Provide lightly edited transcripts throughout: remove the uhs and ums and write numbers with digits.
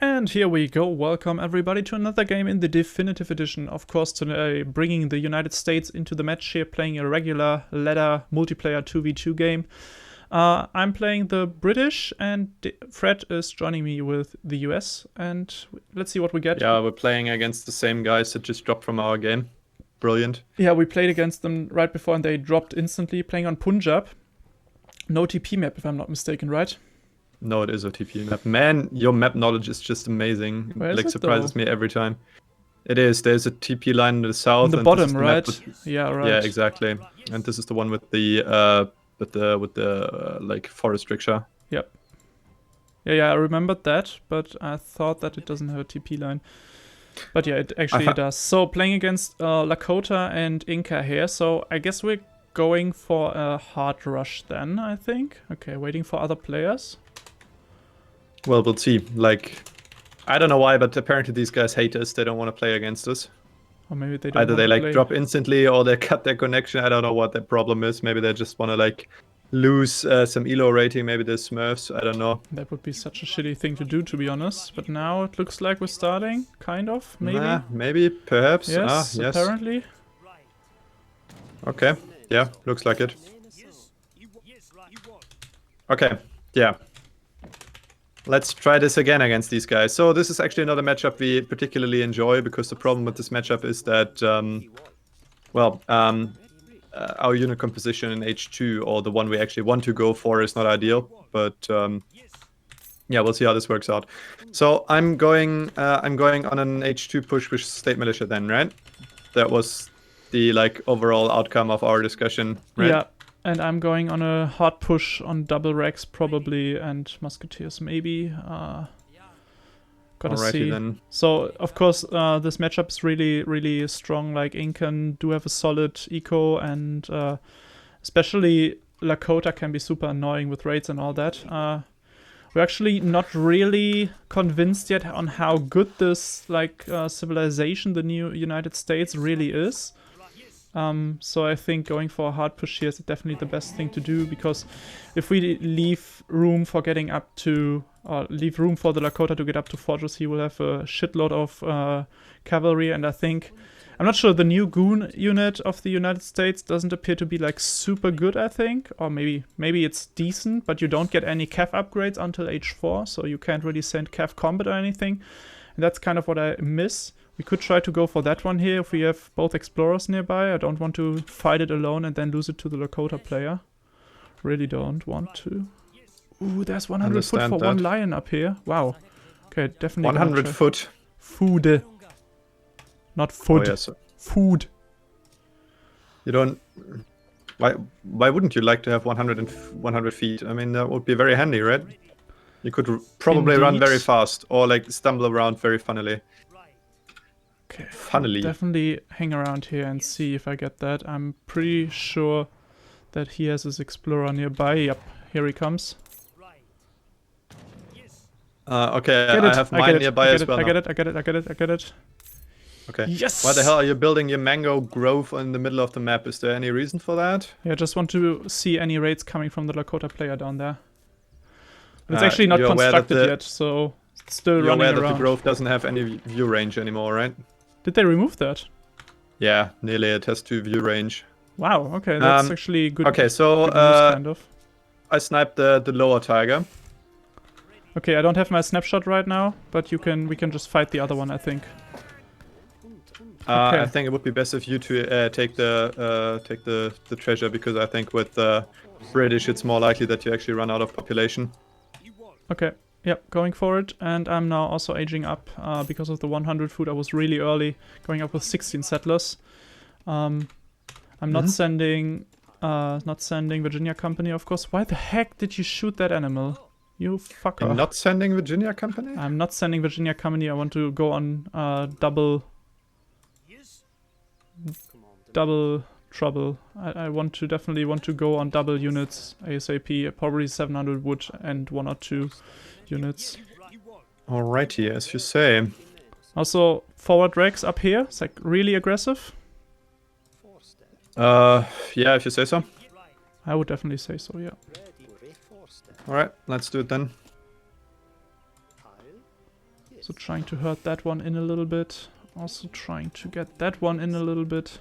And here we go. Welcome everybody to another game in the Definitive Edition. Of course, today bringing the United States into the match here, playing a regular ladder multiplayer 2v2 game. I'm playing the British and Fred is joining me with the US. And let's see what we get. Yeah, we're playing against the same guys that just dropped from our game. Brilliant. Yeah, we played against them right before and they dropped instantly, playing on Punjab. No TP map if I'm not mistaken, right? No, it is a TP map. Man, your map knowledge is just amazing. Where is like it, surprises though? me every time. It is. There's a TP line in the south. On the and bottom, this is the right? with, Yeah, right. Yeah, exactly. And this is the one with the like forest rickshaw. Yep. Yeah, I remembered that, but I thought that it doesn't have a TP line. But yeah, it actually does. So playing against 𝐀𝐌𝐄𝐑𝐈𝐂𝐀 and 𝐀𝐌𝐄𝐑𝐈𝐂𝐀 here. So I guess we're going for a hard rush then, I think. Okay, waiting for other players. Well, we'll see. Like, I don't know why, but apparently these guys hate us. They don't want to play against us. Or maybe they don't Either they like play. drop instantly or they cut their connection. I don't know what their problem is. Maybe they just want to like lose some elo rating. Maybe they're Smurfs. I don't know. That would be such a shitty thing to do, to be honest. But now it looks like we're starting, kind of, maybe. Nah, maybe, perhaps. Yes, Yes. apparently. Okay. Yeah, looks like it. Okay. Yeah. Let's try this again against these guys. So this is actually another matchup we particularly enjoy because the problem with this matchup is that, our unit composition in H2, or the one we actually want to go for, is not ideal. But yeah, we'll see how this works out. So I'm going on an H2 push with State Militia then, right? That was the like overall outcome of our discussion, right? Yeah. And I'm going on a hard push on double Rex probably, and Musketeers maybe. Gotta Alrighty see. then. So of course this matchup is really strong. Like 𝐀𝐌𝐄𝐑 do have a solid eco, and especially 𝐀𝐌𝐄𝐑 can be super annoying with raids and all that. We're actually not really convinced yet on how good this like civilization, the new United States, really is. So I think going for a hard push here is definitely the best thing to do, because if we leave room for getting up to, leave room for the 𝐀𝐿𝐾𝐿 to get up to Fortress, he will have a shitload of cavalry, and I think, I'm not sure, the new goon unit of the United States doesn't appear to be like super good, I think, or maybe it's decent, but you don't get any cav upgrades until H4, so you can't really send cav combat or anything, and that's kind of what I miss. We could try to go for that one here if we have both explorers nearby. I don't want to fight it alone and then lose it to the 𝐀𝐿𝐾 player. Really don't want to. Ooh, there's 100 foot for one lion up here. Wow. Okay, definitely. 100 foot. Food. Not food. Oh, yes. Food. You don't... Why wouldn't you like to have 100 feet? I mean, that would be very handy, right? You could probably run very fast or like stumble around very funnily. Okay, funnily. Definitely hang around here and see if I get that. I'm pretty sure that he has his explorer nearby. Yep, here he comes. Okay, I have mine nearby as well. I get it. Okay. Yes! Why the hell are you building your mango grove in the middle of the map? Is there any reason for that? Yeah, just want to see any raids coming from the 𝐿𝐾𝐿 player down there. It's actually not constructed yet, so it's still running around. You're aware that the grove doesn't have any view range anymore, right? Did they remove that? Yeah, nearly. It has 2 view range. Wow, okay, that's actually good. Okay, so good news, kind of. I sniped the lower tiger. Okay, I don't have my snapshot right now, but we can just fight the other one, I think. I think it would be best if you two take the treasure, because I think with British it's more likely that you actually run out of population. Okay. Yep, going for it, and I'm now also aging up because of the 100 food. I was really early, going up with 16 settlers. I'm not sending Virginia Company, of course. Why the heck did you shoot that animal? You fucker. You're not sending Virginia Company? I'm not sending Virginia Company. I want to go on double trouble. I definitely want to go on double units ASAP. Probably 700 wood and 1 or 2 units. Alrighty, as you say. Also, forward Rex up here. It's like really aggressive. Yeah, if you say so. I would definitely say so, yeah. Alright, let's do it then. So trying to hurt that one in a little bit. Also trying to get that one in a little bit.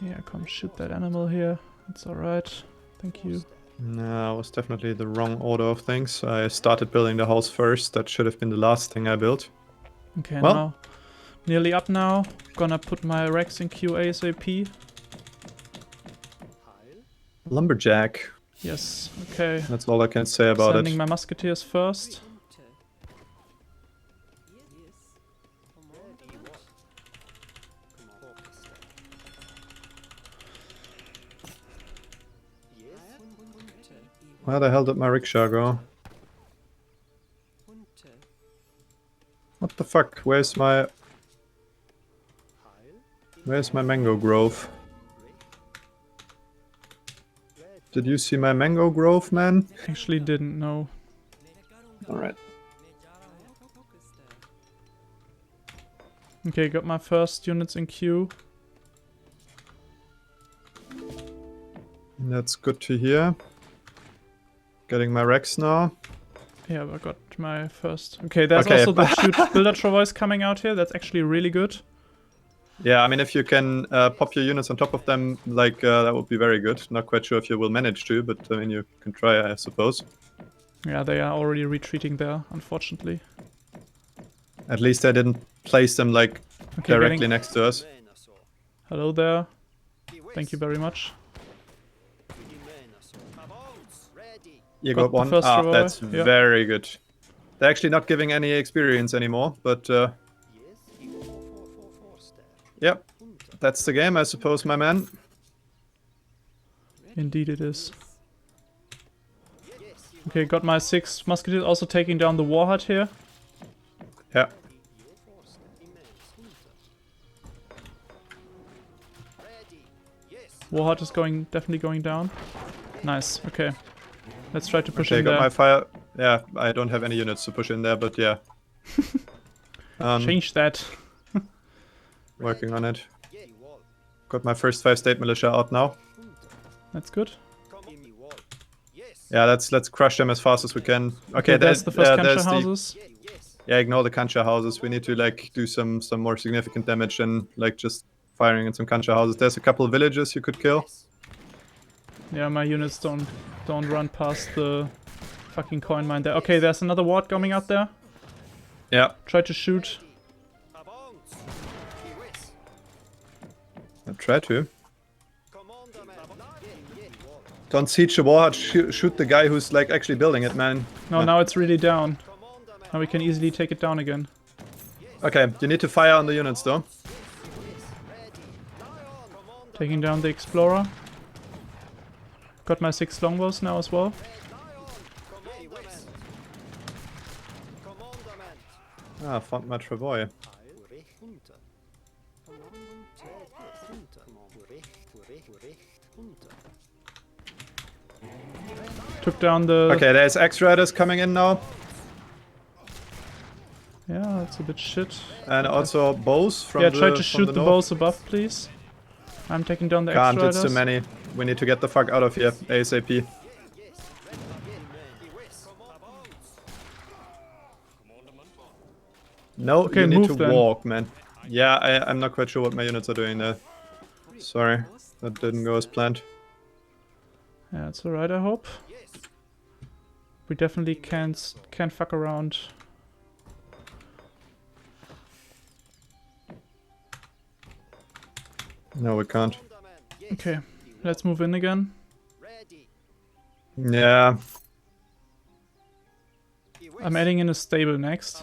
Yeah, come shoot that animal here. It's alright. Thank you. No, it was definitely the wrong order of things. I started building the house first. That should have been the last thing I built. Okay, Well. now nearly up now. Gonna put my Rex in Q ASAP. Lumberjack. Yes, okay. That's all I can say about Sending it. my musketeers first. Where the hell did my rickshaw go? What the fuck? Where's my mango grove? Did you see my mango grove, man? Actually didn't know. Alright. Okay, got my first units in queue. That's good to hear. Getting my Rex now. Yeah, I got my first. Okay, there's also the shoot builder travois coming out here. That's actually really good. Yeah, I mean, if you can pop your units on top of them, like, that would be very good. Not quite sure if you will manage to, but I mean, you can try, I suppose. Yeah, they are already retreating there, unfortunately. At least I didn't place them, like, directly next to us. Hello there. Thank you very much. You got one. Ah, that's very good. They're actually not giving any experience anymore, but yep, that's the game, I suppose, my man. Indeed it is. Okay, got my 6 musketeers also taking down the warhead here. Yeah. Warhead is definitely going down. Nice, okay. Let's try to push in got there. my fire. Yeah, I don't have any units to push in there, but yeah. Change that. Working on it. Got my first 5 state militia out now. That's good. Yeah, let's crush them as fast as we can. Okay, there's the first Kancha houses. Yeah, ignore the Kancha houses. We need to like do some more significant damage than like just firing in some Kancha houses. There's a couple of villages you could kill. Yeah, my units don't run past the fucking coin mine there. Okay, there's another ward coming out there. Yeah. Try to shoot. I try to. Don't siege the warhead, shoot the guy who's like actually building it, man. No, now it's really down. Now we can easily take it down again. Okay, you need to fire on the units though. Taking down the explorer. Got my 6 longbows now as well. Ah, found my travois. Took down the... Okay, there's X-Riders coming in now. Yeah, that's a bit shit. And also bows from the... Yeah, try to shoot the bows above, please. I'm taking down the Can't, X-Riders. it's too many. We need to get the fuck out of here, ASAP. No, okay, you need to then. walk, man. Yeah, I'm not quite sure what my units are doing there. Sorry, that didn't go as planned. Yeah, it's alright, I hope. We definitely can't fuck around. No, we can't. Okay, let's move in again. Yeah. I'm adding in a stable next.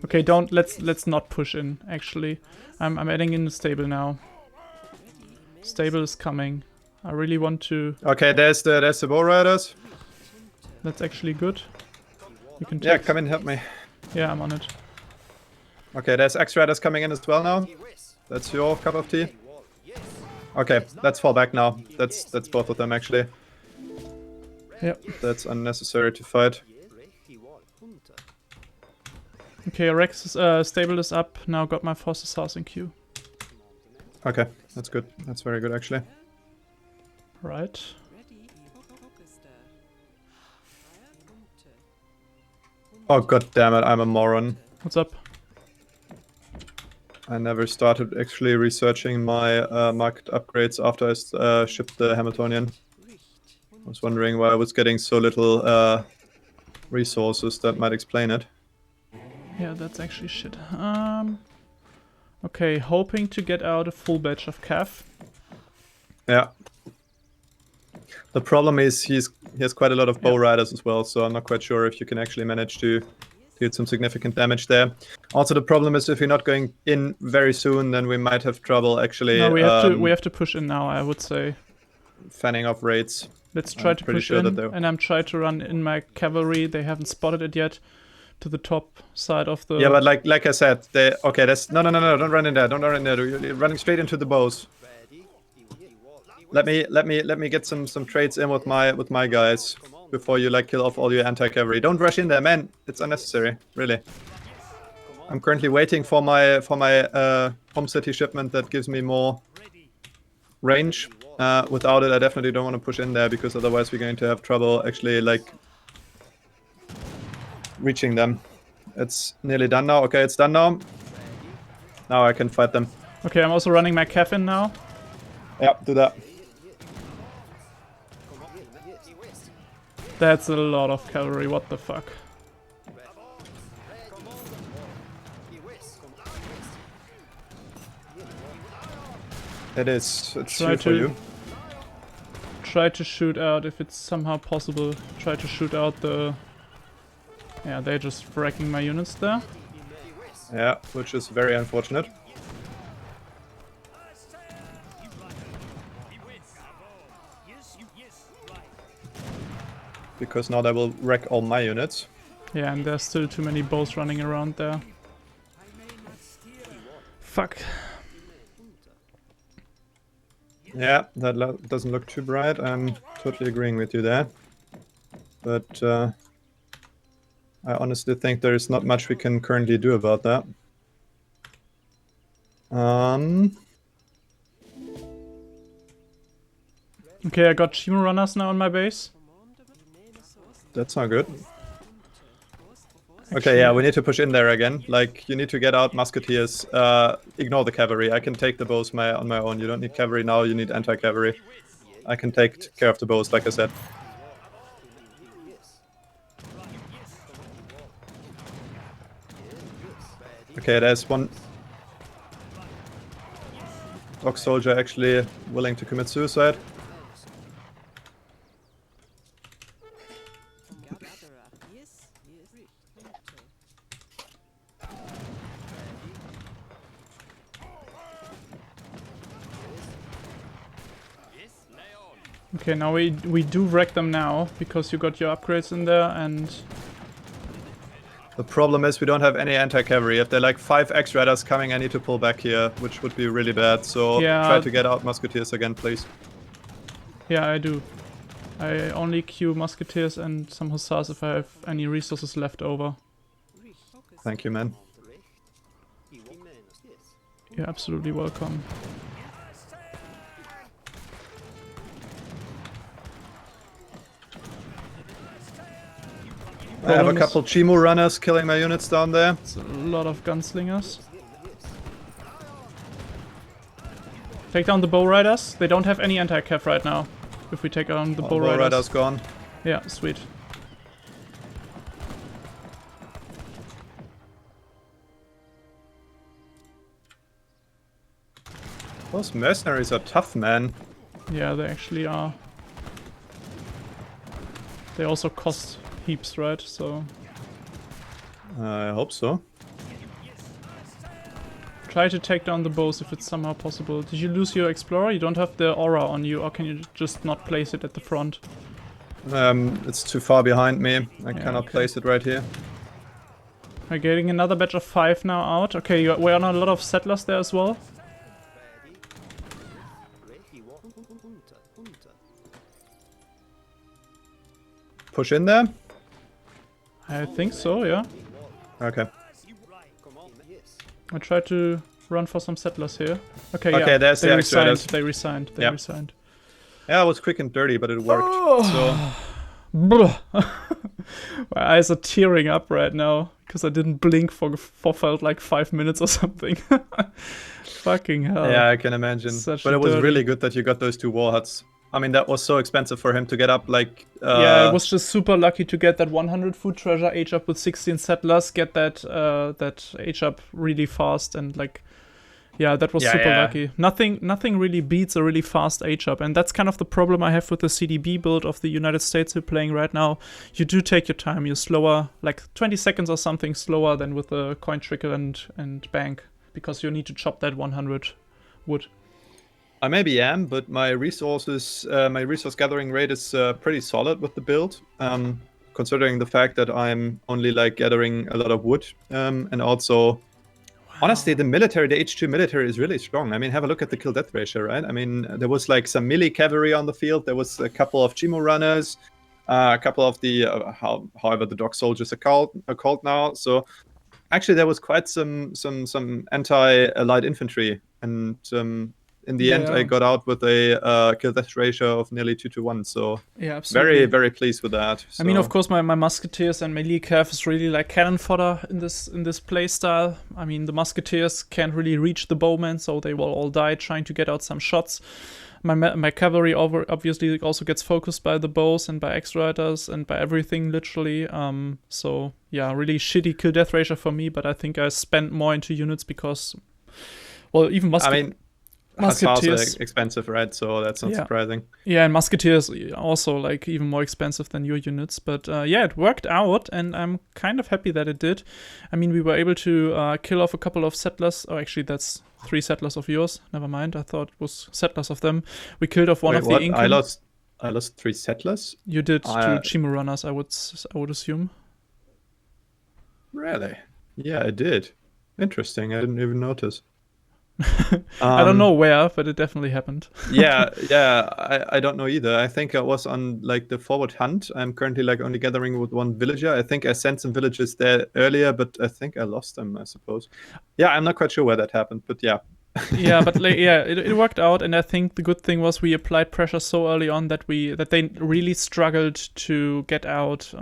Okay, let's not push in, actually. I'm adding in a stable now. Stable is coming. I really want to... Okay, there's the bow riders. That's actually good. You can take... Yeah, come in, help me. Yeah, I'm on it. Okay, there's X-Riders coming in as well now. That's your cup of tea. Okay, let's fall back now. That's both of them actually. Yep. That's unnecessary to fight. Okay, Rex stable is up. Now got my forces house in queue. Okay, that's good. That's very good actually. Oh god damn it, I'm a moron. What's up? I never started actually researching my market upgrades after I shipped the Hamiltonian. I was wondering why I was getting so little resources. That might explain it. Yeah, that's actually shit. Okay, hoping to get out a full batch of calf. Yeah. The problem is he has quite a lot of bow riders as well, so I'm not quite sure if you can actually manage to deal some significant damage there. Also, the problem is if you're not going in very soon, then we might have trouble actually. No, we have to push in now, I would say. Fanning off raids. Let's try to push in, and I'm trying to run in my cavalry. They haven't spotted it yet. To the top side of the... Yeah, but like I said, okay, that's... No, don't run in there, don't run in there. You're running straight into the bows. Let me get some trades in with my guys before you like kill off all your anti-cavalry. Don't rush in there, man. It's unnecessary, really. I'm currently waiting for my home city shipment that gives me more range. Without it, I definitely don't want to push in there because otherwise we're going to have trouble actually like reaching them. It's nearly done now. Okay, it's done now. Now I can fight them. Okay, I'm also running my calf in now. Yeah, do that. That's a lot of cavalry, what the fuck. It is. It's here for you. Try to shoot out, if it's somehow possible, try to shoot out the... Yeah, they're just wrecking my units there. Yeah, which is very unfortunate. Because now they will wreck all my units. Yeah, and there's still too many bows running around there. Fuck. Yeah, that doesn't look too bright. I'm totally agreeing with you there. But I honestly think there is not much we can currently do about that. Okay, I got Chimo runners now on my base. That's not good. Okay, yeah, we need to push in there again. Like, you need to get out musketeers. Ignore the cavalry. I can take the bows on my own. You don't need cavalry now, you need anti-cavalry. I can take care of the bows, like I said. Okay, there's one dog soldier actually willing to commit suicide. Okay, now we do wreck them now, because you got your upgrades in there, and... The problem is we don't have any anti-cavalry. If there are like 5 X-Riders coming, I need to pull back here, which would be really bad. So yeah, try to get out musketeers again, please. Yeah, I do. I only queue musketeers and some hussars if I have any resources left over. Thank you, man. You're absolutely welcome. I have a couple Chimo runners killing my units down there. It's a lot of gunslingers. Take down the bow riders. They don't have any anti-cav right now. If we take down the bow riders. Bow riders gone. Yeah, sweet. Those mercenaries are tough, man. Yeah, they actually are. They also cost heaps, right? So I hope so. try to take down the bows if it's somehow possible. Did you lose your explorer? You don't have the aura on you, or can you just not place it at the front? It's too far behind me. I cannot place it right here. We're getting another batch of 5 now out. Okay, we're on a lot of settlers there as well. Push in there? I think so, yeah. Okay. I tried to run for some settlers here. Okay, okay, yeah. there's the resigned. They resigned. They resigned. Yeah, it was quick and dirty, but it worked. Oh. So. My eyes are tearing up right now because I didn't blink for felt like 5 minutes or something. Fucking hell. Yeah, I can imagine. But it was really good that you got those 2 war huts. I mean, that was so expensive for him to get up, like... Yeah, it was just super lucky to get that 100 food treasure, age up with 16 settlers, get that age up really fast, and like... Yeah, that was super lucky. Nothing really beats a really fast age up, and that's kind of the problem I have with the CDB build of the United States we're playing right now. You do take your time. You're slower, like 20 seconds or something slower than with the coin trickle and bank, because you need to chop that 100 wood. I maybe am, but my resource gathering rate is pretty solid with the build, considering the fact that I'm only like gathering a lot of wood, and also... Honestly, the H2 military is really strong. I mean, have a look at the kill-death ratio, right? I mean, there was like some melee cavalry on the field. There was a couple of Chimo runners, a couple of the, however the dog soldiers are called now. So actually, there was quite some anti-light infantry. And in the end, I got out with a kill-death ratio of nearly 2-to-1. So yeah, absolutely. Very, very pleased with that. So. I mean, of course, my musketeers and melee cav is really like cannon fodder in this play style. I mean, the musketeers can't really reach the bowmen, so they will all die trying to get out some shots. My cavalry obviously also gets focused by the bows and by X-Riders and by everything, literally. So yeah, really shitty kill-death ratio for me, but I think I spent more into units because, well, even Musketeers are expensive, right? So that's not surprising. Yeah, and Musketeers also like even more expensive than your units. But yeah, it worked out, and I'm kind of happy that it did. I mean, we were able to kill off a couple of settlers. Oh, actually, that's 3 settlers of yours. Never mind. I thought it was settlers of them. We killed off one of the Incan. I lost 3 settlers. You did to Chimo runners, I would assume. Really? Yeah, I did. Interesting. I didn't even notice. I don't know where, but it definitely happened. yeah, I don't know either. I think I was on like the forward hunt. I'm currently like only gathering with 1 villager. I think I sent some villagers there earlier, but I think I lost them, I suppose. Yeah, I'm not quite sure where that happened, but yeah. Yeah, but like, yeah, it worked out, and I think the good thing was we applied pressure so early on that they really struggled to get out.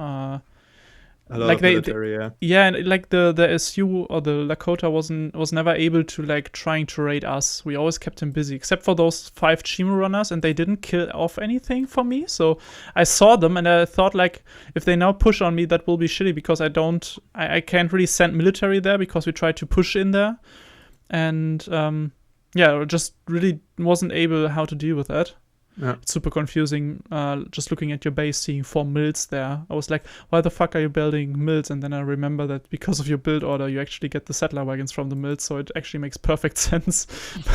A lot of military, and like the SU or the Lakota was never able to like trying to raid us. We always kept him busy, except for those 5 Chimo runners, and they didn't kill off anything for me. So I saw them, and I thought like, if they now push on me, that will be shitty, because I can't really send military there because we tried to push in there, and yeah, just really wasn't able how to deal with that. Yeah. It's super confusing just looking at your base, seeing 4 mills there. I was like, why the fuck are you building mills? And then I remember that because of your build order, you actually get the settler wagons from the mills, so it actually makes perfect sense.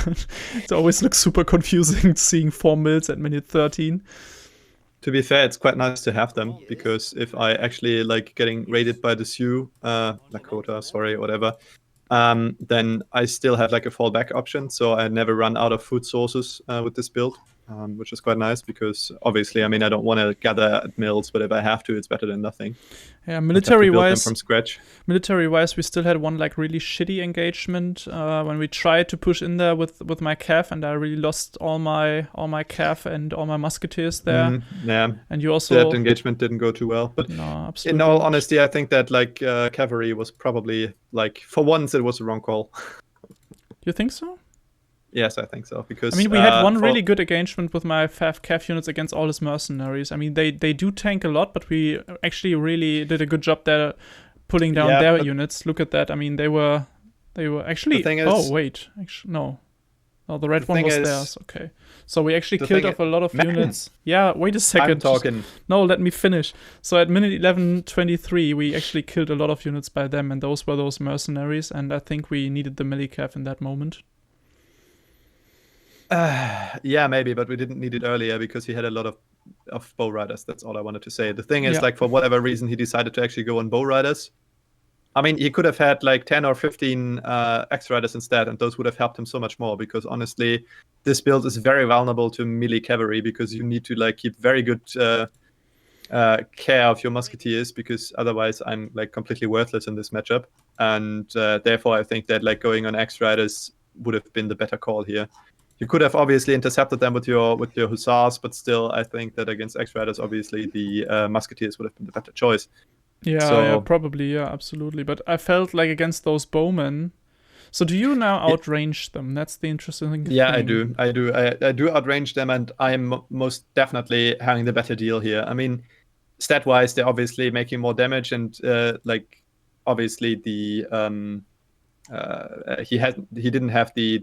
But it always looks super confusing seeing 4 mills at minute 13. To be fair, it's quite nice to have them, because if I actually like getting raided by the Sioux, Lakota, sorry, whatever, then I still have like a fallback option, so I never run out of food sources with this build. Which is quite nice, because obviously, I mean, I don't want to gather at mills, but if I have to, it's better than nothing. Yeah, military-wise, from scratch. Military-wise, we still had one like really shitty engagement when we tried to push in there with my cav, and I really lost all my cav and all my musketeers there. Yeah, and you also that engagement didn't go too well. But no, absolutely. In all honesty, I think that like cavalry was probably like, for once it was the wrong call. You think so? Yes, I think so, because I mean, we had one really good engagement with my 5 cav units against all his mercenaries. I mean, they do tank a lot, but we actually really did a good job there pulling down their units. Look at that. I mean, they were actually. Oh wait, actually no, the red one was theirs. Okay, so we actually killed off a lot of units. Yeah, wait a second. I'm talking. No, let me finish. So at minute 11:23, we actually killed a lot of units by them, and those were those mercenaries. And I think we needed the melee cav in that moment. Yeah, maybe, but we didn't need it earlier because he had a lot of bow riders. That's all I wanted to say. The thing is, like, for whatever reason, he decided to actually go on bow riders. I mean, he could have had like 10 or 15 X riders instead, and those would have helped him so much more, because honestly, this build is very vulnerable to melee cavalry, because you need to like keep very good care of your musketeers, because otherwise I'm like completely worthless in this matchup. And therefore, I think that like going on X riders would have been the better call here. You could have obviously intercepted them with your hussars, but still, I think that against X-Riders, obviously the musketeers would have been the better choice. Yeah, So yeah, probably, yeah, absolutely. But I felt like against those bowmen. So do you now outrange them? That's the interesting thing. yeah, I do. I do outrange them, and I'm most definitely having the better deal here. I mean, stat-wise, they're obviously making more damage, and like obviously the he didn't have the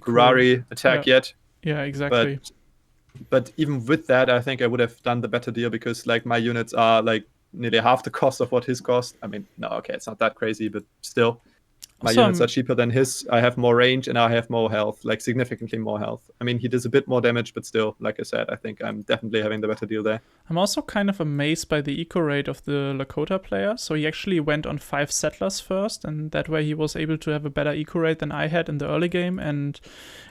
Kurari attack yet. Yeah, exactly. But even with that, I think I would have done the better deal because like my units are like nearly half the cost of what his cost. I mean, no, okay, it's not that crazy, but still. My units are cheaper than his. I have more range and I have more health, like significantly more health. I mean, he does a bit more damage, but still, like I said, I think I'm definitely having the better deal there. I'm also kind of amazed by the eco rate of the Lakota player. So he actually went on 5 settlers first, and that way he was able to have a better eco rate than I had in the early game. And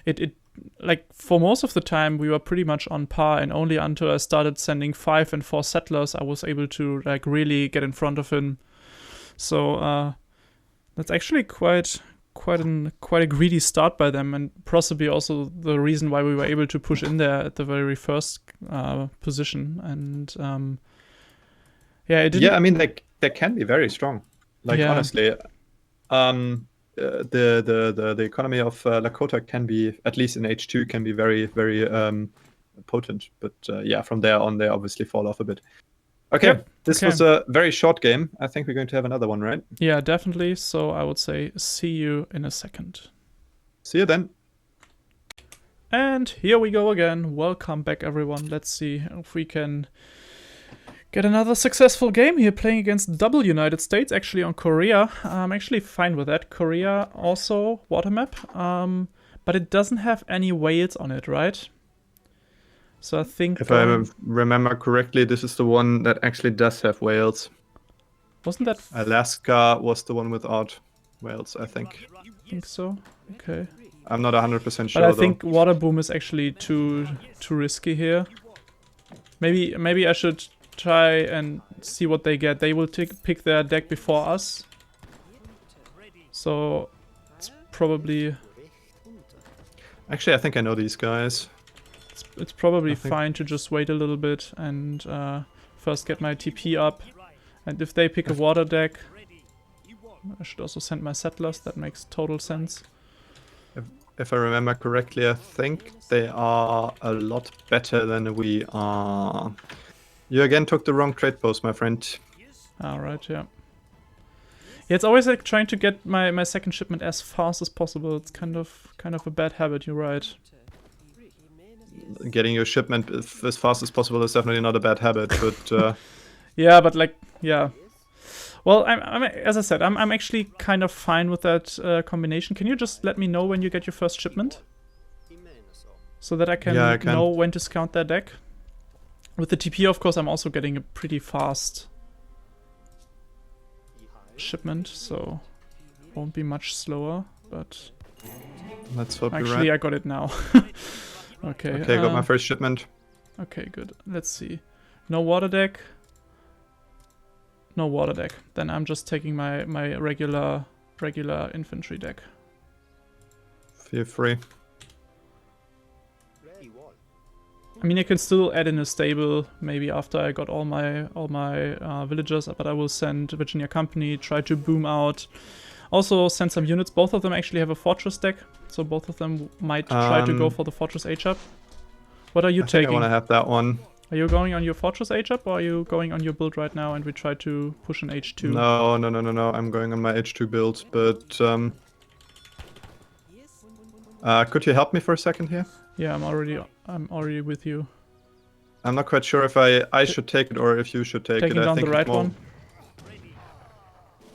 it like for most of the time we were pretty much on par, and only until I started sending 5 and 4 settlers I was able to like really get in front of him. So that's actually quite a greedy start by them, and possibly also the reason why we were able to push in there at the very first position. And yeah, it didn't... yeah, I mean, like they can be very strong. Like honestly, the economy of Lakota can be, at least in H2, can be very potent. But yeah, from there on, they obviously fall off a bit. Okay, this was a very short game. I think we're going to have another one, right? Yeah, definitely. So I would say see you in a second. See you then. And here we go again. Welcome back, everyone. Let's see if we can get another successful game here, playing against double United States, actually on Korea. I'm actually fine with that. Korea also water map, but it doesn't have any whales on it, right? So I think... if I remember correctly, this is the one that actually does have whales. Wasn't that... Alaska was the one without whales, I think. I think so. Okay. I'm not 100% sure, but I think water boom is actually too risky here. Maybe I should try and see what they get. They will pick their deck before us. So it's probably... Actually, I think I know these guys. It's probably fine to just wait a little bit and first get my TP up. And if they pick a water deck, I should also send my settlers. That makes total sense. If I remember correctly, I think they are a lot better than we are. You again took the wrong trade post, my friend. Alright, yeah. Yeah, it's always like trying to get my second shipment as fast as possible. It's kind of a bad habit, you're right. Getting your shipment as fast as possible is definitely not a bad habit, but yeah, but like, yeah. Well, I'm as I said, I'm actually kind of fine with that combination. Can you just let me know when you get your first shipment, so that I can know when to scout their deck? With the TP, of course, I'm also getting a pretty fast shipment, so won't be much slower. But let's hope actually, you're right. I got it now. Okay. Okay, got my first shipment. Okay, good. Let's see. No water deck. No water deck. Then I'm just taking my regular infantry deck. Feel free. I mean, I can still add in a stable maybe after I got all my villagers, but I will send Virginia Company, try to boom out. Also send some units. Both of them actually have a fortress deck, so both of them might try to go for the fortress H-up. What are you taking? I want to have that one. Are you going on your fortress H-up, or are you going on your build right now and we try to push an H2? No. I'm going on my H2 build, but could you help me for a second here? Yeah, I'm already with you. I'm not quite sure if I should take it or if you should take it. Taking down the right one.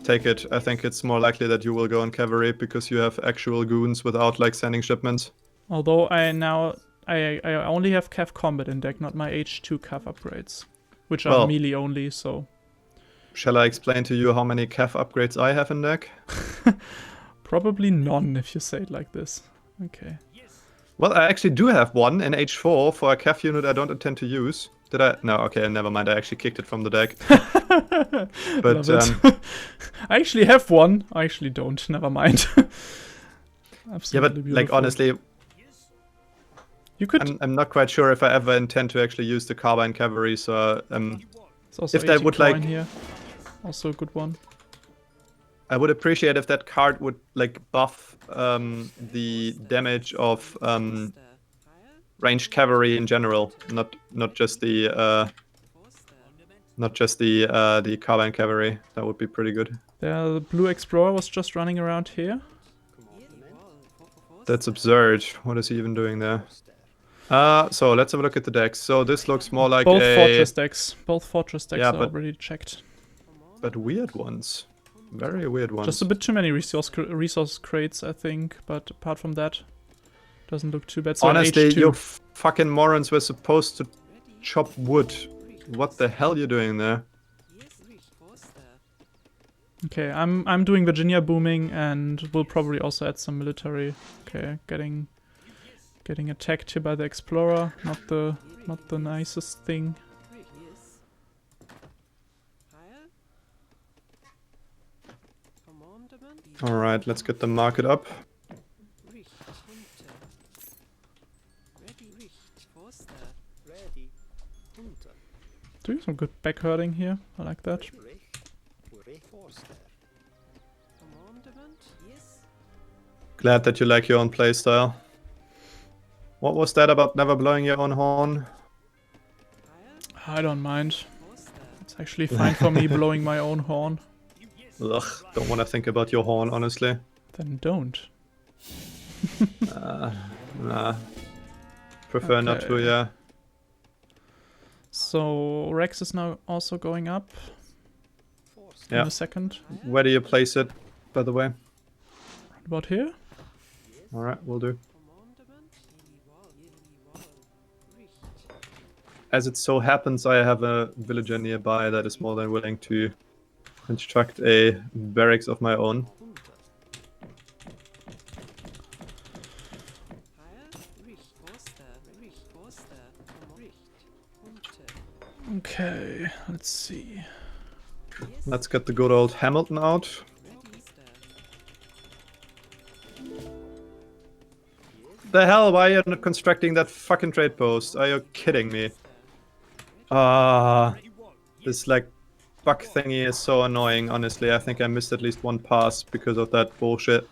Take it. I think it's more likely that you will go on cavalry because you have actual goons without like sending shipments. Although I only have cav combat in deck, not my H2 cav upgrades, which are melee only. So shall I explain to you how many cav upgrades I have in deck? Probably none if you say it like this. Okay. Well, I actually do have one in H4 for a cav unit I don't intend to use. Did I? No, okay, never mind. I actually kicked it from the deck. But I actually have one. I actually don't. Never mind. Absolutely yeah, but beautiful. like honestly, you could. I'm not quite sure if I ever intend to actually use the carbine cavalry. So It's also if that 18 would coin like, here. Also a good one. I would appreciate if that card would like buff the damage of ranged cavalry in general, not just the carbine cavalry. That would be pretty good. The blue explorer was just running around here. That's absurd. What is he even doing there? So let's have a look at the decks. So this looks more like both fortress decks. Both fortress decks Yeah, are but- already checked. but weird ones. Very weird ones. Just a bit too many resource crates, I think. But apart from that, doesn't look too bad. So Honestly, H2. you fucking morons were supposed to chop wood. What the hell are you doing there? Okay, I'm doing Virginia booming, and we'll probably also add some military. Okay, getting attacked here by the explorer. Not the nicest thing. All right, let's get the market up. Doing some good back herding here. I like that. Glad that you like your own playstyle. What was that about never blowing your own horn? I don't mind. It's actually fine for me blowing my own horn. Ugh, don't want to think about your horn, honestly. Then don't. Nah. Prefer not to, Okay. yeah. So Rex is now also going up in Yeah. a second. Where do you place it, by the way? Right about here. Alright, will do. As it so happens, I have a villager nearby that is more than willing to construct a barracks of my own. Okay, let's see. Let's get the good old Hamilton out. The hell, why are you not constructing that fucking trade post? Are you kidding me? This like bug thingy is so annoying, honestly. I think I missed at least one pass because of that bullshit.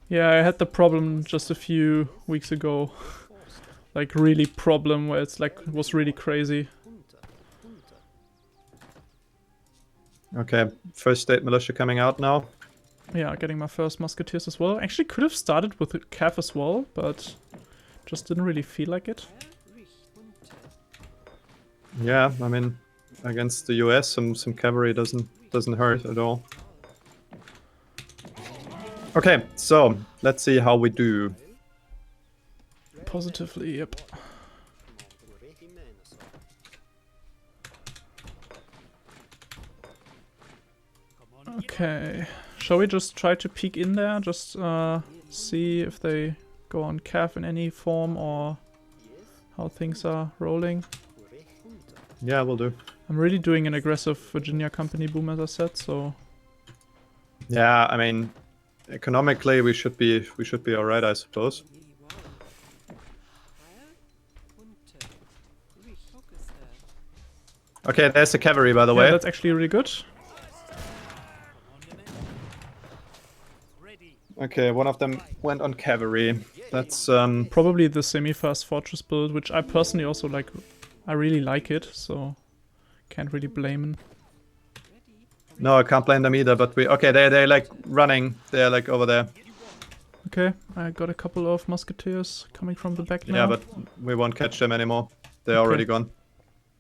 Yeah, I had the problem just a few weeks ago. Like really problem where it's like it was really crazy. Okay, first state militia coming out now. Yeah, getting my first musketeers as well. Actually could have started with cav as well, but just didn't really feel like it. Yeah, I mean, against the US, some cavalry doesn't hurt at all. Okay, so let's see how we do. Positively, yep. Okay, shall we just try to peek in there? Just see if they go on cav in any form or how things are rolling. Yeah, we'll do. I'm really doing an aggressive Virginia company boom, as I said, so Yeah, I mean, economically we should be alright, I suppose. Okay, there's the cavalry, by the yeah, way. that's actually really good. Okay, one of them went on cavalry. That's Probably the semi-fast fortress build, which I personally also like. I really like it, so can't really blame him. no, I can't blame them either. But they're like running. They're like over there. Okay, I got a couple of musketeers coming from the back now. Yeah, but we won't catch them anymore. They're Okay. already gone.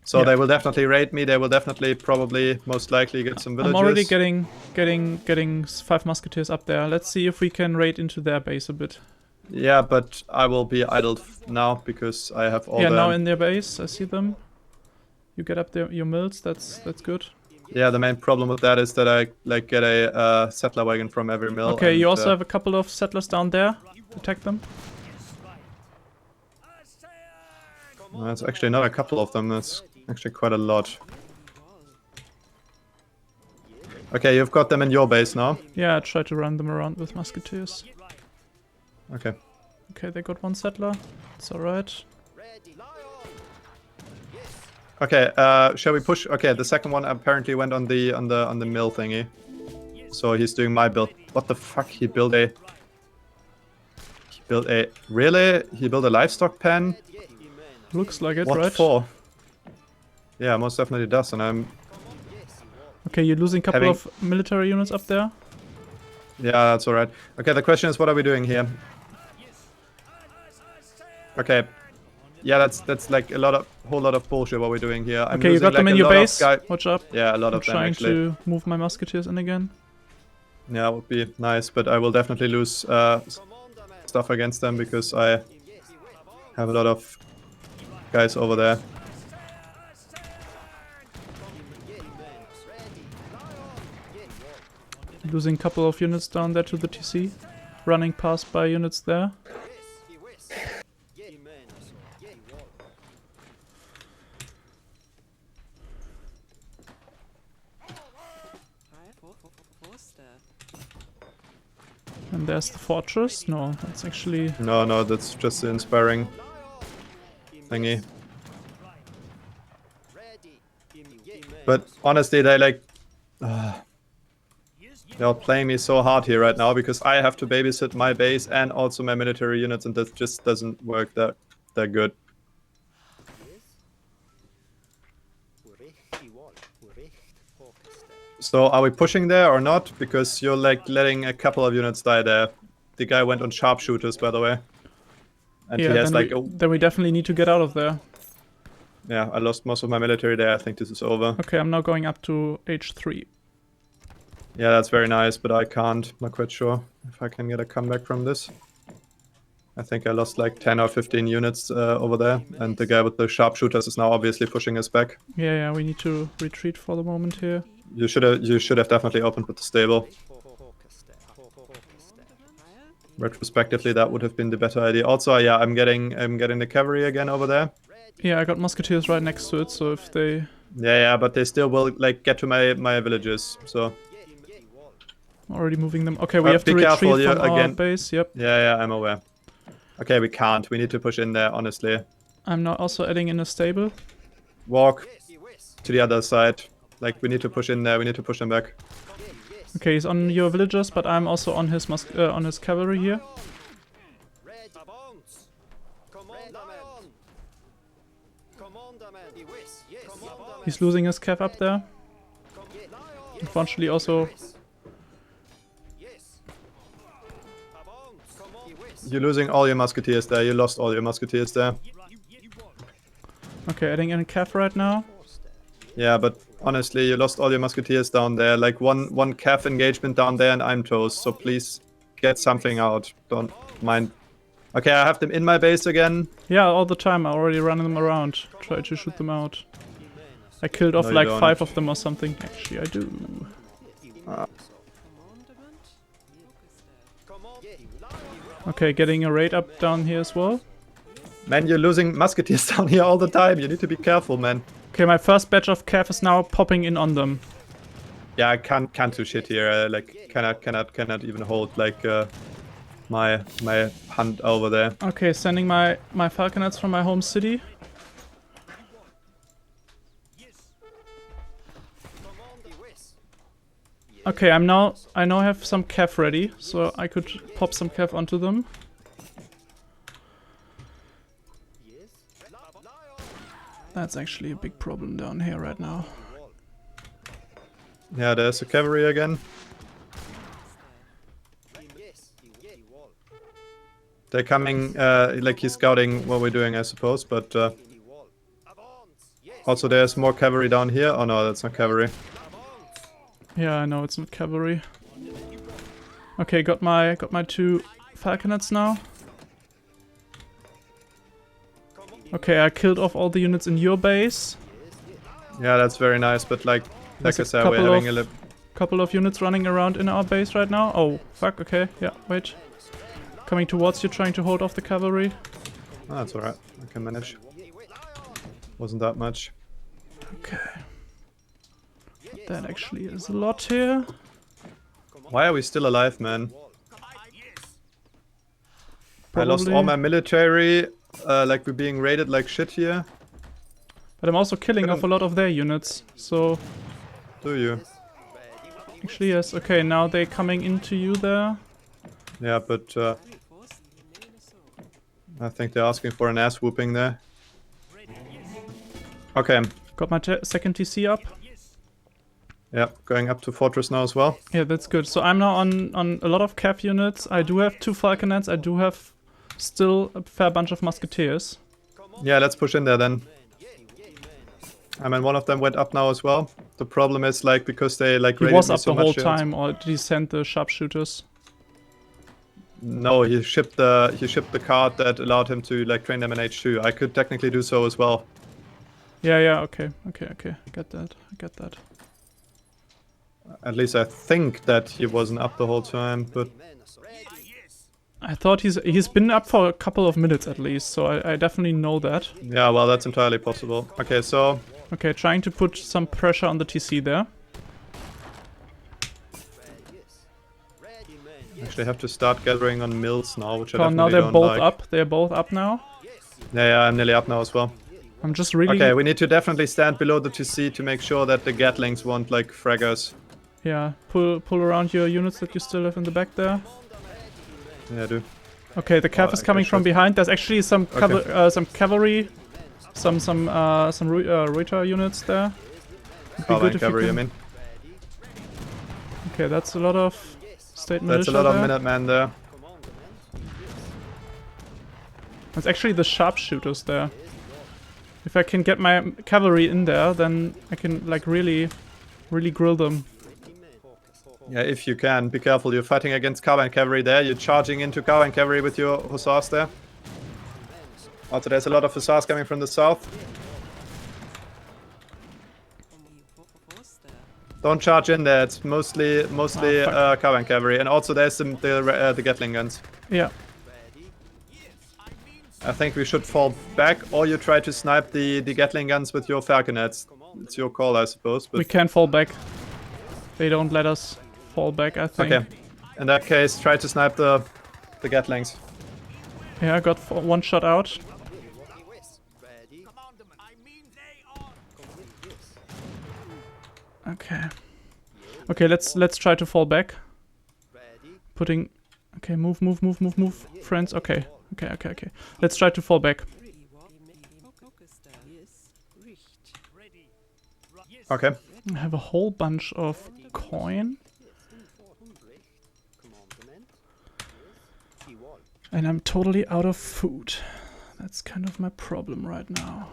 So Yeah. they will definitely raid me. They will definitely, probably, most likely get some villagers. I'm already getting 5 musketeers up there. Let's see if we can raid into their base a bit. Yeah, but I will be idled now because I have all Yeah, the... now in their base, I see them. You get up there, your mills. That's good. Yeah, the main problem with that is that I like get a settler wagon from every mill. Okay, you and, also have a couple of settlers down there. Attack them. That's actually not a couple of them. That's actually quite a lot. Okay, you've got them in your base now. Yeah, I try to run them around with musketeers. Okay. Okay, they got 1 settler. It's alright. Okay, shall we push? Okay, the second one apparently went on the mill thingy. So he's doing my build. What the fuck? He built a really? He built a livestock pen? Looks like it, What right? for? Yeah, most definitely does, and I'm... Okay, you're losing a couple of military units up there. Yeah, that's alright. Okay, the question is, what are we doing here? Okay. Yeah, that's like whole lot of bullshit what we're doing here. I'm okay, you got them like in your base. Watch up. Yeah, a lot of them trying actually. to move my musketeers in again. Yeah, it would be nice, but I will definitely lose stuff against them because I have a lot of guys over there. Losing a couple of units down there to the TC. Running past by units there. And there's the fortress. No, that's actually... No, that's just the inspiring thingy. But honestly, they like... they're playing me so hard here right now because I have to babysit my base and also my military units, and that just doesn't work that good. So are we pushing there or not? Because you're like letting a couple of units die there. The guy went on sharpshooters, by the way. And yeah, he has like then we definitely need to get out of there. Yeah, I lost most of my military there. I think this is over. Okay, I'm now going up to H3. Yeah, that's very nice, but I can't. Not quite sure if I can get a comeback from this. I think I lost like 10 or 15 units over there, and the guy with the sharpshooters is now obviously pushing us back. Yeah, we need to retreat for the moment here. You should have definitely opened with the stable. Retrospectively, that would have been the better idea. Also, yeah, I'm getting the cavalry again over there. Yeah, I got musketeers right next to it, so if they... Yeah, but they still will like get to my villages, so... Already moving them. Okay, we have to retreat from our base, yep. Yeah, I'm aware. Okay, we can't. We need to push in there, honestly. I'm now also adding in a stable. Walk to the other side. Like, we need to push in there. We need to push them back. Okay, he's on your villagers, but I'm also on his cavalry here. He's losing his cav up there. Unfortunately, also... You're losing all your musketeers there. You lost all your musketeers there. Okay, adding in cav right now. Yeah, but honestly, you lost all your musketeers down there. Like one cav engagement down there and I'm toast. So please get something out. Don't mind. Okay, I have them in my base again. Yeah, all the time. I already running them around. Try to shoot them out. I killed off like 5 of them or something. Actually, I do. Okay, getting a raid up down here as well. Man, you're losing musketeers down here all the time. You need to be careful, man. Okay, my first batch of cav is now popping in on them. Yeah, I can't do shit here. Like cannot even hold like my hunt over there. Okay, sending my falconets from my home city. Okay, I now have some cav ready, so I could pop some cav onto them. That's actually a big problem down here right now. Yeah, there's a cavalry again. They're coming, like he's scouting what we're doing, I suppose, but also there's more cavalry down here. Oh no, that's not cavalry. Yeah, I know it's not cavalry. Okay, got my 2 falconets now. Okay, I killed off all the units in your base. Yeah, that's very nice, but like I said, we're having a couple of units running around in our base right now. Oh, fuck, okay, yeah, wait. Coming towards you, trying to hold off the cavalry. Oh, that's alright, I can manage. Wasn't that much. Okay. That actually is a lot here. Why are we still alive, man? Probably. I lost all my military. Like we're being raided like shit here. But I'm also killing off a lot of their units, so... Do you? Actually, yes. Okay, now they're coming into you there. Yeah, but I think they're asking for an ass whooping there. Okay. Got my second TC up. Yeah, going up to Fortress now as well. Yeah, that's good. So I'm now on a lot of cav units. I do have 2 Falconets. I do have still a fair bunch of Musketeers. Yeah, let's push in there then. I mean, one of them went up now as well. The problem is, like, because they, like, he raided was me up so the whole much shields. time, or did he send the sharpshooters? No, he shipped the card that allowed him to, like, train them in H2. I could technically do so as well. Yeah, okay. I get that. At least I think that he wasn't up the whole time, but... I thought he's been up for a couple of minutes at least, so I definitely know that. Yeah, well, that's entirely possible. Okay, so... Okay, trying to put some pressure on the TC there. Actually, I have to start gathering on mills now, which I Oh, definitely now they're don't both like. up. They're both up now. Yeah, I'm nearly up now as well. I'm just really... Okay, we need to definitely stand below the TC to make sure that the Gatlings won't, like, frag us. Yeah, pull around your units that you still have in the back there. Yeah, I do. Okay, the cav is coming from behind. There's actually some cavalry, some Reuter units there. Cavalry cavalry, I mean. Okay, that's a lot of state militia. That's a lot of there. Minutemen there. It's actually the sharpshooters there. If I can get my cavalry in there, then I can, like, really grill them. Yeah, if you can. Be careful, you're fighting against Carbine Cavalry there. You're charging into Carbine Cavalry with your Hussars there. Also, there's a lot of Hussars coming from the south. Don't charge in there, it's mostly Carbine Cavalry. And also there's the Gatling guns. Yeah. I think we should fall back, or you try to snipe the Gatling guns with your Falconets. It's your call, I suppose. But We can fall back. They don't let us fall back, I think. okay. In that case, try to snipe the Gatlings. Yeah, I got one shot out. Okay. Okay, let's try to fall back. Putting... Okay, move, friends. Okay. Let's try to fall back. Okay. I have a whole bunch of coin. And I'm totally out of food. That's kind of my problem right now.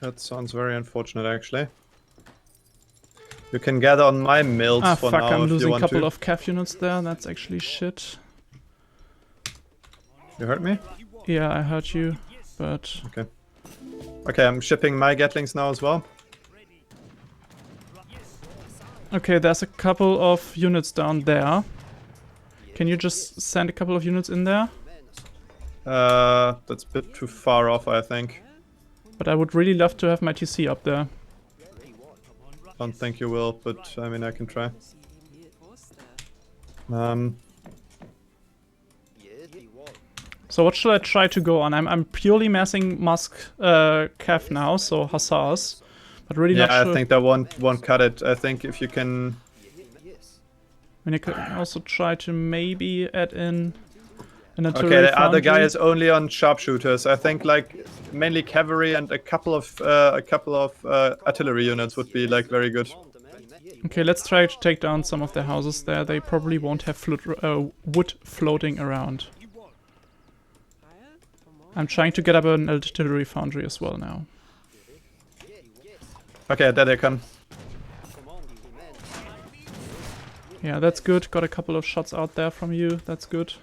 That sounds very unfortunate, actually. You can gather on my mills for fuck, now I'm if you losing a want couple to. of cav units there. That's actually shit. You heard me? Yeah, I heard you, but... Okay. Okay, I'm shipping my Gatlings now as well. Okay, there's a couple of units down there. Can you just send a couple of units in there? That's a bit too far off, I think. But I would really love to have my TC up there. Don't think you will, but I mean, I can try. So what should I try to go on? I'm purely massing cav now, so Hussars. But really not sure. I think that won't cut it. I think if you can... I mean, I could also try to maybe add in an artillery Okay, the other foundry. guy is only on sharpshooters. I think like mainly cavalry and a couple of artillery units would be like very good. Okay, let's try to take down some of the houses there. They probably won't have wood floating around. I'm trying to get up an artillery foundry as well now. Okay, there they come. Yeah, that's good. Got a couple of shots out there from you. That's good.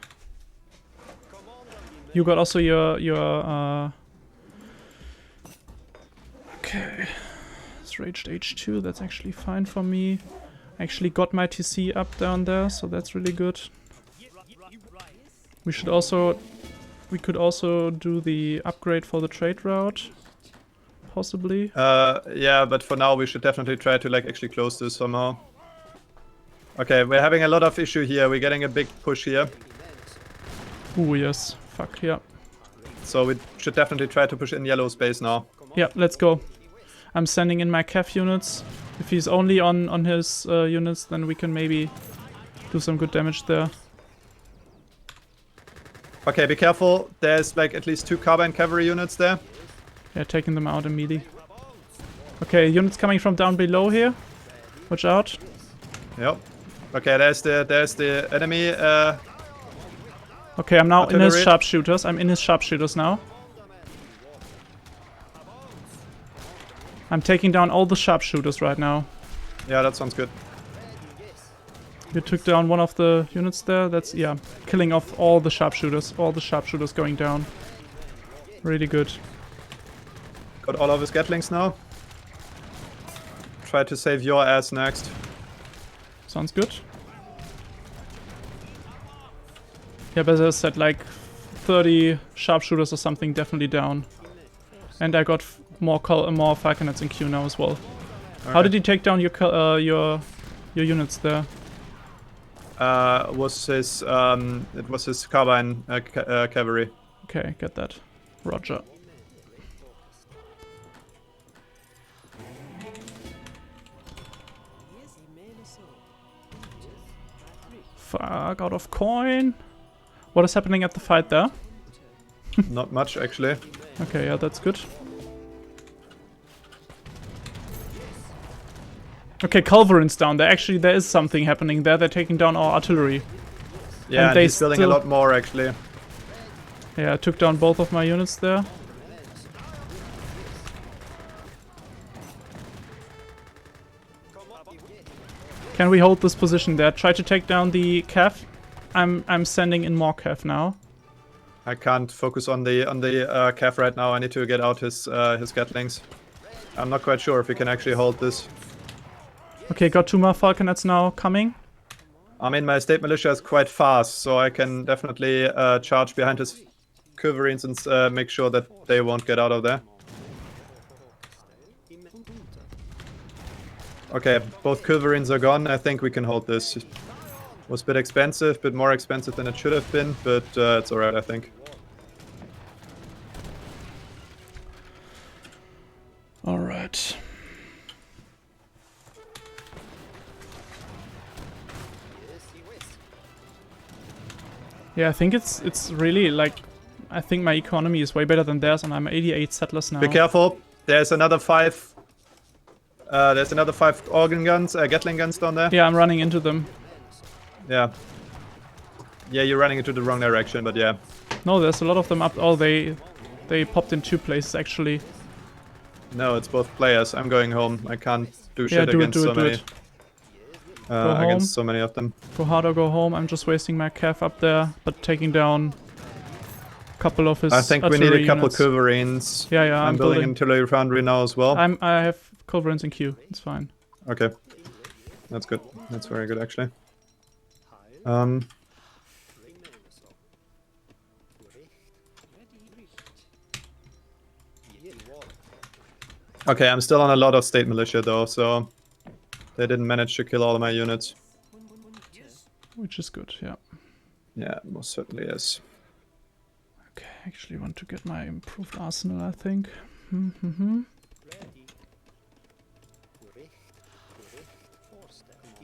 You got also your okay. It's raged H2. That's actually fine for me. I actually got my TC up down there, so that's really good. We could also do the upgrade for the trade route, possibly. Yeah, but for now we should definitely try to like actually close this somehow. Okay, we're having a lot of issue here. We're getting a big push here. Ooh, yes. Fuck, yeah. So we should definitely try to push in yellow space now. Yeah, let's go. I'm sending in my KEF units. If he's only on his units, then we can maybe do some good damage there. Okay, be careful. There's like at least 2 carbine cavalry units there. Yeah, taking them out immediately. Okay, units coming from down below here. Watch out. Yep. Okay, there's the enemy. Okay, I'm now in his artillery. sharpshooters. I'm in his sharpshooters now. I'm taking down all the sharpshooters right now. Yeah, that sounds good. You took down one of the units there. That's, yeah, killing off all the sharpshooters. All the sharpshooters going down. Really good. Got all of his Gatlings now. Try to save your ass next. Sounds good. Yeah, but as I said, like 30 sharpshooters or something definitely down. And I got more falconets in queue now as well. Okay. How did you take down your units there? It was his carbine cavalry. Okay, get that. Roger. Fuck, out of coin. What is happening at the fight there? Not much, actually. Okay, yeah, that's good. Okay, Culverin's down there. Actually, there is something happening there. They're taking down our artillery. Yeah, and they he's building a lot more, actually. Yeah, I took down both of my units there. Can we hold this position there? Try to take down the KEF. I'm sending in more KEF now. I can't focus on the Cav right now. I need to get out his Gatlings. I'm not quite sure if we can actually hold this. Okay, got 2 more falconets now coming. I mean, my state militia is quite fast, so I can definitely charge behind his Culverines and make sure that they won't get out of there. Okay, both Culverines are gone. I think we can hold this. It was a bit expensive, bit more expensive than it should have been, but it's alright, I think. Alright. Yeah, I think it's really like, I think my economy is way better than theirs, and I'm 88 settlers now. Be careful. There's another 5. There's another 5 organ guns, Gatling guns down there. Yeah, I'm running into them. Yeah. Yeah, you're running into the wrong direction, but yeah. No, there's a lot of them up. Oh, they popped in 2 places actually. No, it's both players. I'm going home. I can't do shit do against it. so many of them. Go hard or go home. I'm just wasting my KEF up there, but taking down a couple of his I think we need a couple units. Culverines. Yeah, I'm building an artillery foundry now as well. I have Culverines in queue. It's fine. Okay. That's good. That's very good, actually. Okay, I'm still on a lot of state militia though, so they didn't manage to kill all of my units. Which is good, yeah. Yeah, most certainly is. Okay, I actually want to get my improved arsenal, I think.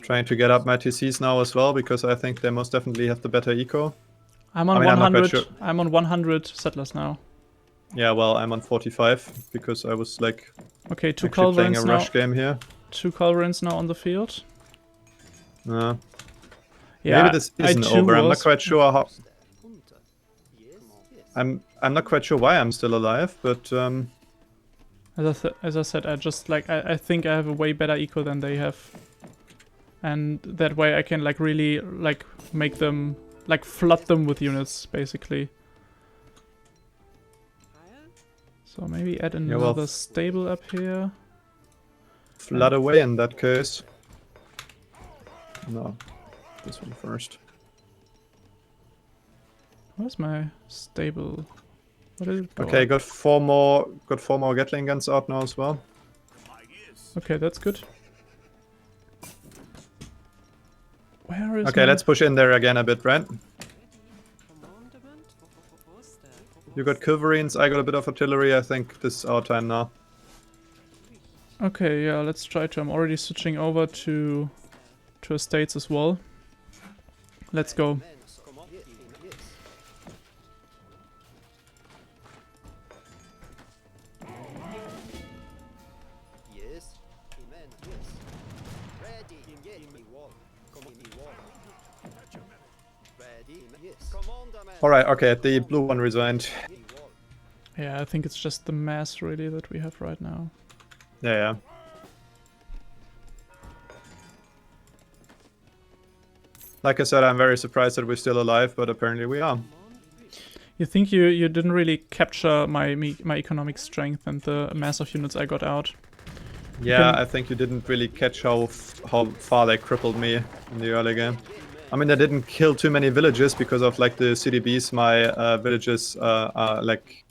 Trying to get up my TCs now as well, because I think they most definitely have the better eco. I'm on 100. I'm on 100 settlers now. Yeah, well, I'm on 45 because I was like, okay, 2 actually playing a Culverins now. rush game here. 2 Culverins now on the field. Yeah, Yeah, maybe this isn't over. I'm not quite sure how. I'm not quite sure why I'm still alive, but as I said, I just like I think I have a way better eco than they have, and that way I can like really like make them like flood them with units basically. So maybe add another stable up here. Flood away in that case. No, this one first. Where's my stable? What did it go? Okay, got four more Gatling guns out now as well. Okay, that's good. Where is Okay, let's push in there again a bit, right? You got Culverines, I got a bit of artillery. I think this is our time now. Okay, yeah, let's try to. I'm already switching over to estates as well. Let's go. Alright, okay, the blue one resigned. Yeah, I think it's just the mass really that we have right now. Yeah. Like I said, I'm very surprised that we're still alive, but apparently we are. You think you didn't really capture my economic strength and the mass of units I got out? Yeah, I think you didn't really catch how far they crippled me in the early game. I mean, I didn't kill too many villages because of like the CDBs. My villages are like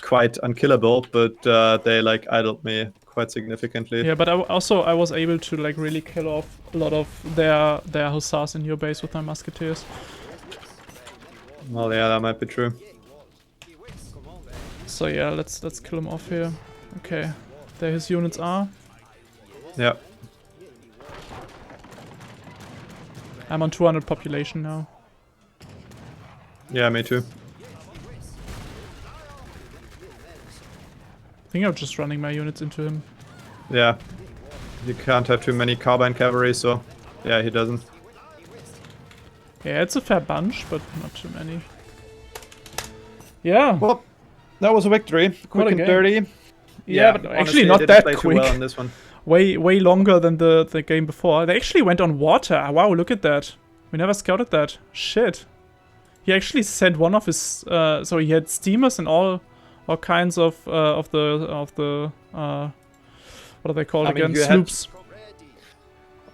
quite unkillable, but they like idled me quite significantly. Yeah, but I was able to like really kill off a lot of their hussars in your base with my musketeers. Well, yeah, that might be true. So yeah, let's kill him off here. Okay, there his units are. Yeah. I'm on 200 population now. Yeah, me too. I think I'm just running my units into him. Yeah. You can't have too many carbine cavalry, so yeah, he doesn't. Yeah, it's a fair bunch, but not too many. Yeah. Well, that was a victory. Quick and dirty. Yeah, but actually not that quick. Well on this one. Way longer than the game before. They actually went on water. Wow, look at that. We never scouted that. Shit. He actually sent one of his so he had steamers and all kinds of the what are they called again? Sloops.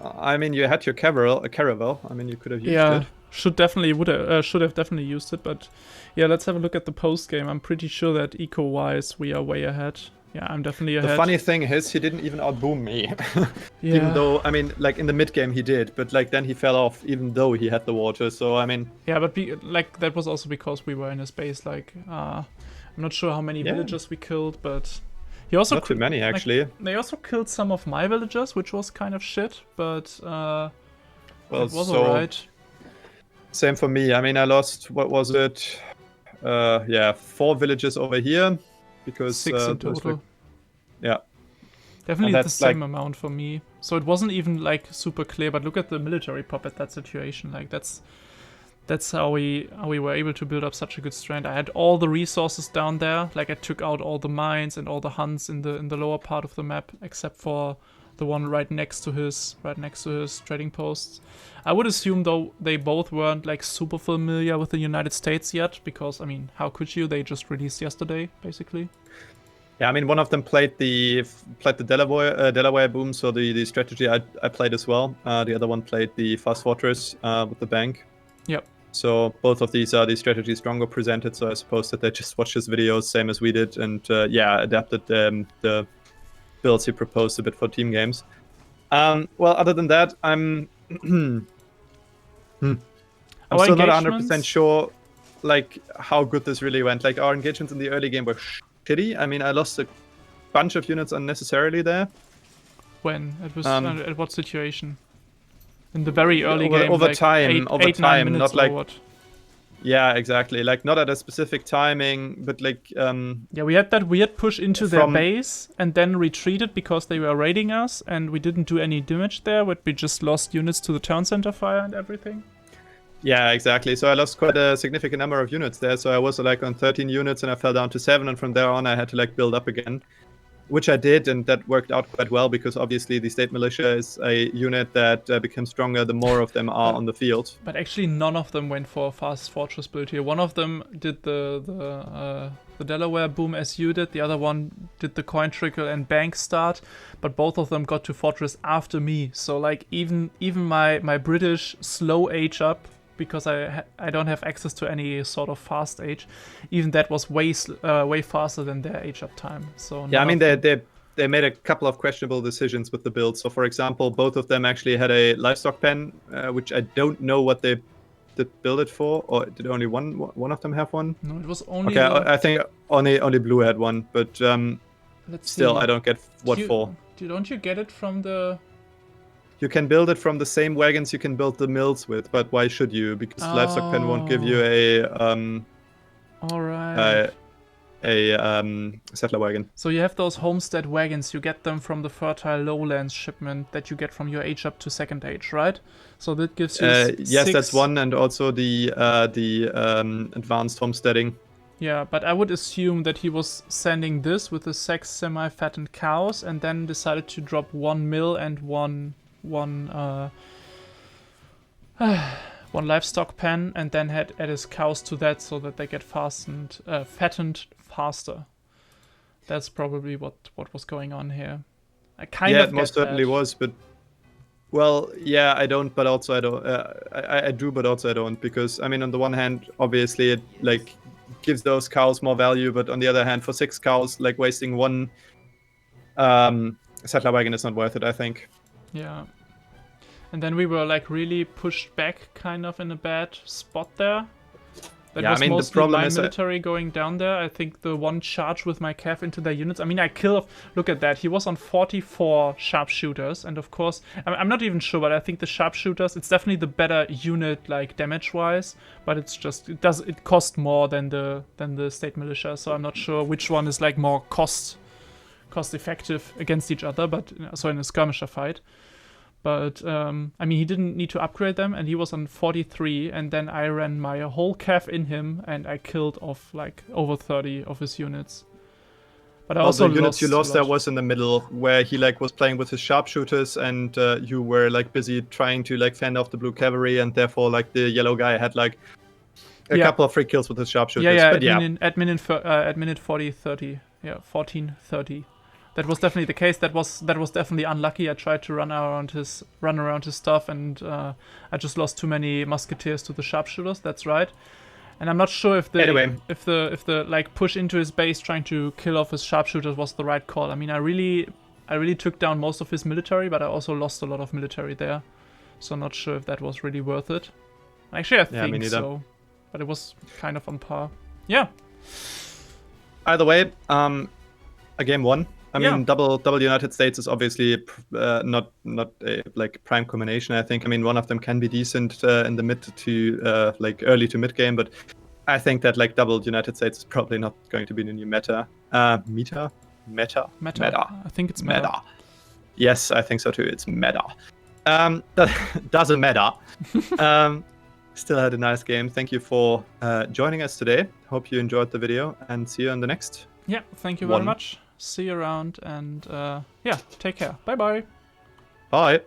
I mean, you had your caravel. I mean, you could have used it. Should have definitely used it, but yeah, let's have a look at the post game. I'm pretty sure that eco-wise we are way ahead. Yeah, I'm definitely ahead. The funny thing is, he didn't even outboom me. Yeah. Even though, I mean, like in the mid game he did, but like then he fell off, even though he had the water. So I mean. Yeah, but like that was also because we were in a space like I'm not sure how many villagers we killed, but he also not too many actually. Like, they also killed some of my villagers, which was kind of shit, but well, it was alright. Same for me. I mean, I lost, what was it? Yeah, 4 villages over here. Because 6 in total. Yeah. Definitely the same amount for me. So it wasn't even like super clear, but look at the military pop at that situation. Like that's how we were able to build up such a good strength. I had all the resources down there. Like I took out all the mines and all the hunts in the lower part of the map, except for the one right next to his trading posts. I would assume though they both weren't like super familiar with the United States yet, because I mean, how could you? They just released yesterday, basically. Yeah, I mean, one of them played the Delaware boom, so the strategy I played as well. The other one played the fast fortress with the bank. Yep. So both of these are the strategies Drongo presented. So I suppose that they just watched his videos, same as we did, and yeah, adapted the builds he proposed a bit for team games. Well, other than that, I'm still not 100% sure, like how good this really went. Like our engagements in the early game were shitty. I mean, I lost a bunch of units unnecessarily there. When it was at what situation? In the very early game, over like time, not like. What? Yeah, exactly. Like not at a specific timing, but like. Yeah, we had that weird push into their base and then retreated because they were raiding us, and we didn't do any damage there, but we just lost units to the town center fire and everything. Yeah, exactly. So I lost quite a significant number of units there. So I was like on 13 units and I fell down to 7, and from there on I had to like build up again, which I did, and that worked out quite well because obviously the state militia is a unit that becomes stronger the more of them are on the field. But actually none of them went for a fast fortress build here. One of them did the Delaware boom as you did, the other one did the coin trickle and bank start, but both of them got to fortress after me. So like even my British slow age up, because I don't have access to any sort of fast age, even that was way faster than their age up time. So yeah, I mean they made a couple of questionable decisions with the build. So for example, both of them actually had a livestock pen, which I don't know what they did build it for, or did only one of them have one? No, it was only. Okay, I think only blue had one, but let's Still, see. I don't get what for. Don't you get it from the... You can build it from the same wagons you can build the mills with, but why should you? Because livestock pen won't give you Alright. a settler wagon. So you have those homestead wagons, you get them from the fertile lowlands shipment that you get from your age up to second age, right? So that gives you yes, that's one, and also the advanced homesteading. Yeah, but I would assume that he was sending this with the 6 semi-fattened cows and then decided to drop 1 mill and one livestock pen, and then add his cows to that so that they get fattened faster. That's probably what was going on here. I kind of Yeah, it most certainly was, but well, yeah, I don't, but also I don't. I do, but also I don't, because I mean, on the one hand, obviously it like gives those cows more value, but on the other hand, for 6 cows, like wasting 1 settler wagon is not worth it, I think. Yeah. And then we were like really pushed back kind of in a bad spot there. That was mostly the problem is military going down there. I think the one charge with my cav into their units. I mean, I kill. Look at that. He was on 44 sharpshooters, and of course, I'm not even sure, but I think the sharpshooters. It's definitely the better unit, like damage-wise. But it's just it cost more than the state militia. So I'm not sure which one is like more cost effective against each other. But so in a skirmisher fight. But, I mean, he didn't need to upgrade them, and he was on 43, and then I ran my whole cav in him, and I killed off, like, over 30 of his units. But I also the units you lost there was in the middle, where he, like, was playing with his sharpshooters, and you were, like, busy trying to, like, fend off the blue cavalry, and therefore, like, the yellow guy had, like, a couple of free kills with his sharpshooters. At minute 40-30. Yeah, 14-30. That was definitely the case. That was definitely unlucky. I tried to run around his stuff, and I just lost too many musketeers to the sharpshooters. That's right. And I'm not sure if the like push into his base trying to kill off his sharpshooters was the right call. I mean, I really took down most of his military, but I also lost a lot of military there. So I'm not sure if that was really worth it. Actually, I think so. But it was kind of on par. Yeah. Either way, a game won. I mean, double United States is obviously not a like prime combination. I think. I mean, one of them can be decent in the mid to like early to mid game, but I think that like double United States is probably not going to be the new meta. Meta. I think it's meta. Yes, I think so too. It's meta. That doesn't matter. Still had a nice game. Thank you for joining us today. Hope you enjoyed the video, and see you on the next. Yeah, thank you very much. See you around, and yeah, take care. Bye-bye. Bye.